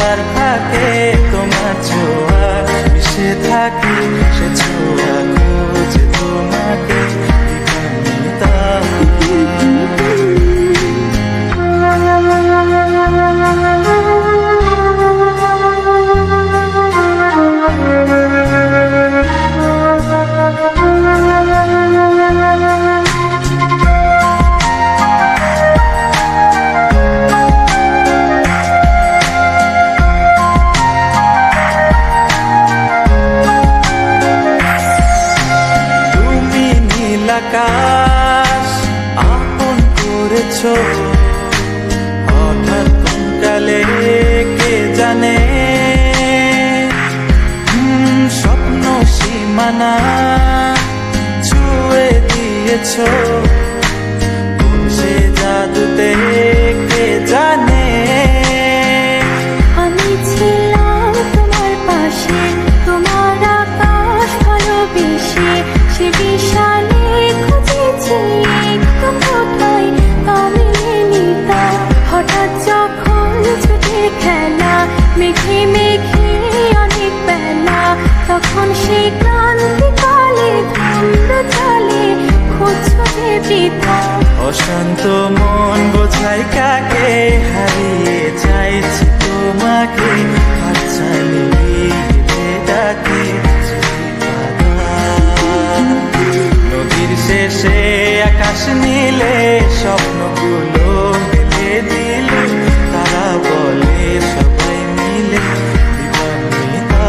পর্দার ফাঁকে তোমার ছোঁয়া মিশে থাকে, সে ছোঁয়া খোঁজে তোমাকে দিবানিতা। আকাশ আপন করেছ হঠাৎ কোন কালে কে জানে, স্বপ্ন সীমানা ছুঁয়ে দিয়েছ কোন সে জাদুতে কে জানে। আমি ছিলাম তোমার পাশে, তোমার আকাশ ভালোবেসে, সে বিশালে হঠাৎ যখন ছুটে খেলা মেঘে মেঘে অনেক বেলা, তখন সে ক্রান্তিকালে ধুম্র চলে খুঁজছে বৃথা। অশান্ত মন বোঝাই কাকে হারিয়ে চাইছি তোমাকে, হাতছানি দিয়ে ডাকে নদীর শেষে আকাশ নীলে স্বপ্নগুলো মেলে দিলে, তারা বলে সবাই মিলে দিবানিতা।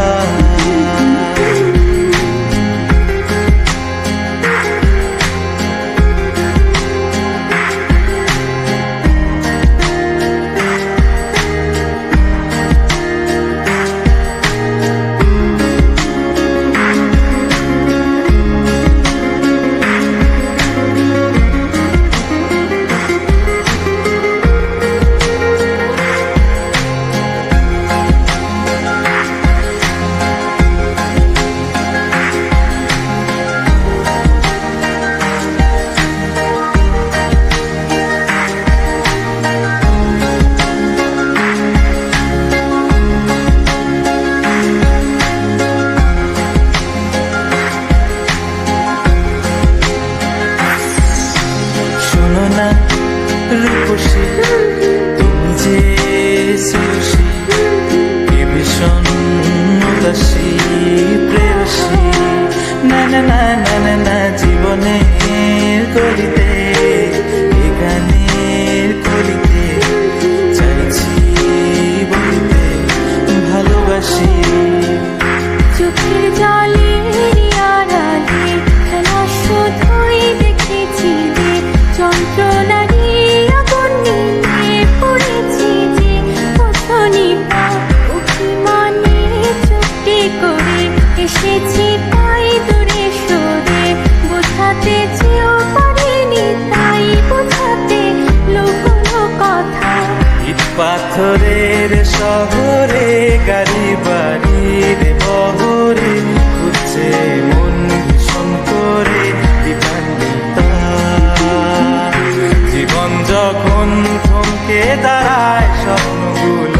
রূপসী তুমি যে সুশী, কি ভীষণ উদাসী প্রেয়সী, না না না না না না জীবনের গলিতে গানের কলিতে চাইছি বলিতে ভালোবাসি। চোখের জলে আড়ালে খেলা শুধুই দেখেছি যে যন্ত্রণা এসেছি তাই দূরে সরে, বোঝাতে চেয়েও পারিনি তাই বোঝাতে লুকোনো কথা। ইট পাথরের শহরে গাড়ি বাড়ির বহরে খুঁজছে মন ভীষণ করে দিবানিতা। জীবন যখন থমকে দাঁড়ায় স্বপ্নগুলো